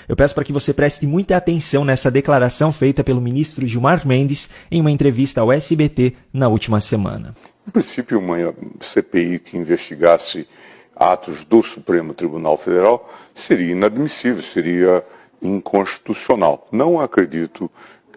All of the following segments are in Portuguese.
eu peço para que você preste muita atenção nessa declaração feita pelo ministro Gilmar Mendes em uma entrevista ao SBT na última semana. Em princípio, uma CPI que investigasse atos do Supremo Tribunal Federal seria inadmissível, seria inconstitucional. Não acredito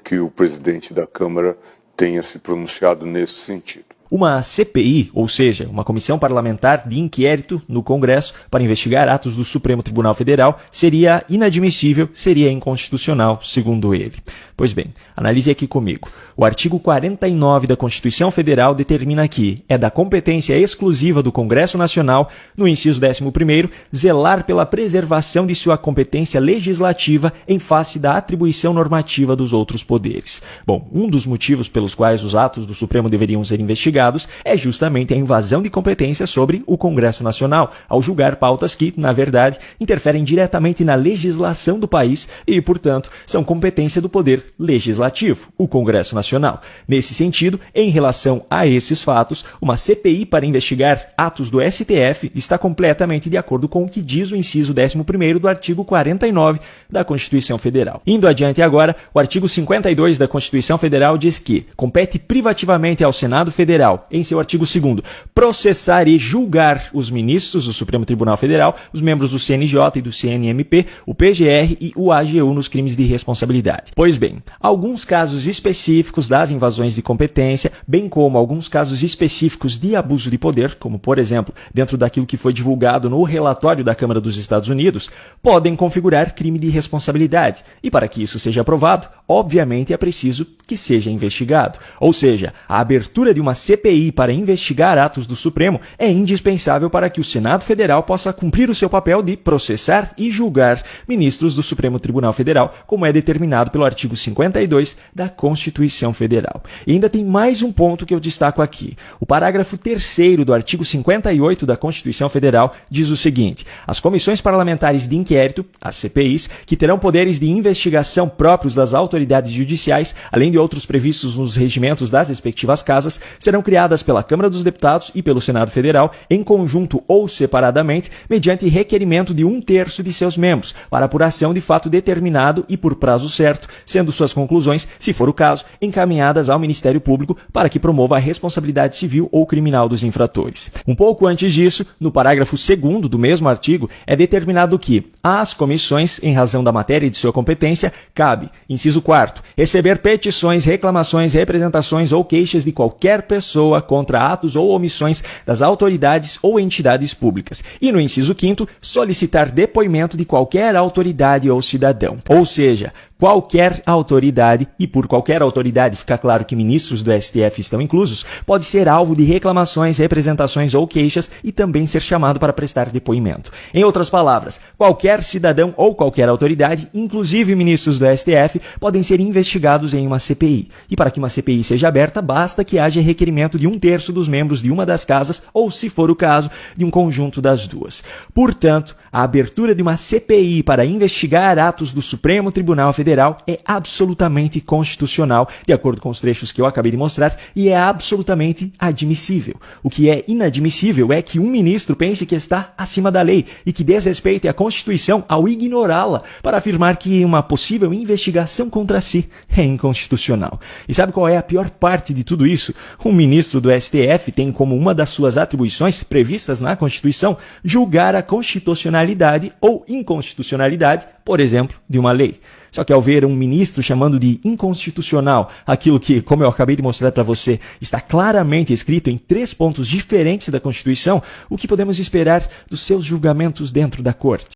que o presidente da Câmara tenha se pronunciado nesse sentido. Uma CPI, ou seja, uma comissão parlamentar de inquérito no Congresso para investigar atos do Supremo Tribunal Federal, seria inadmissível, seria inconstitucional, segundo ele. Pois bem, analise aqui comigo. O artigo 49 da Constituição Federal determina que é da competência exclusiva do Congresso Nacional, no inciso 11º, zelar pela preservação de sua competência legislativa em face da atribuição normativa dos outros poderes. Bom, um dos motivos pelos quais os atos do Supremo deveriam ser investigados é justamente a invasão de competência sobre o Congresso Nacional, ao julgar pautas que, na verdade, interferem diretamente na legislação do país e, portanto, são competência do Poder Legislativo, o Congresso Nacional. Nesse sentido, em relação a esses fatos, uma CPI para investigar atos do STF está completamente de acordo com o que diz o inciso 11º do artigo 49 da Constituição Federal. Indo adiante agora, o artigo 52 da Constituição Federal diz que compete privativamente ao Senado Federal, em seu artigo 2º, processar e julgar os ministros do Supremo Tribunal Federal, os membros do CNJ e do CNMP, o PGR e o AGU nos crimes de responsabilidade. Pois bem, alguns casos específicos das invasões de competência, bem como alguns casos específicos de abuso de poder, como por exemplo, dentro daquilo que foi divulgado no relatório da Câmara dos Estados Unidos, podem configurar crime de responsabilidade. E para que isso seja aprovado, obviamente é preciso que seja investigado. Ou seja, a abertura de uma CPI para investigar atos do Supremo é indispensável para que o Senado Federal possa cumprir o seu papel de processar e julgar ministros do Supremo Tribunal Federal, como é determinado pelo artigo 52 da Constituição Federal. E ainda tem mais um ponto que eu destaco aqui. O parágrafo 3º do artigo 58 da Constituição Federal diz o seguinte: as comissões parlamentares de inquérito, as CPIs, que terão poderes de investigação próprios das autoridades judiciais, além de outros previstos nos regimentos das respectivas casas, serão criadas pela Câmara dos Deputados e pelo Senado Federal, em conjunto ou separadamente, mediante requerimento de 1/3 de seus membros, para apuração de fato determinado e por prazo certo, sendo suas conclusões, se for o caso, encaminhadas ao Ministério Público para que promova a responsabilidade civil ou criminal dos infratores. Um pouco antes disso, no parágrafo 2º do mesmo artigo, é determinado que às comissões, em razão da matéria de sua competência, cabe, inciso 4º, receber petições, reclamações, representações ou queixas de qualquer pessoa contra atos ou omissões das autoridades ou entidades públicas. E no inciso 5º, solicitar depoimento de qualquer autoridade ou cidadão. Ou seja, qualquer autoridade, e por qualquer autoridade fica claro que ministros do STF estão inclusos, pode ser alvo de reclamações, representações ou queixas e também ser chamado para prestar depoimento. Em outras palavras, qualquer cidadão ou qualquer autoridade, inclusive ministros do STF, podem ser investigados em uma CPI. E para que uma CPI seja aberta, basta que haja requerimento de 1/3 dos membros de uma das casas ou, se for o caso, de um conjunto das duas. Portanto, a abertura de uma CPI para investigar atos do Supremo Tribunal Federal é absolutamente constitucional, de acordo com os trechos que eu acabei de mostrar, e é absolutamente admissível. O que é inadmissível é que um ministro pense que está acima da lei e que desrespeite a Constituição ao ignorá-la para afirmar que uma possível investigação contra si é inconstitucional. E sabe qual é a pior parte de tudo isso? Um ministro do STF tem como uma das suas atribuições previstas na Constituição julgar a constitucionalidade ou inconstitucionalidade, por exemplo, de uma lei. Só que ao ver um ministro chamando de inconstitucional aquilo que, como eu acabei de mostrar para você, está claramente escrito em 3 pontos diferentes da Constituição, o que podemos esperar dos seus julgamentos dentro da Corte?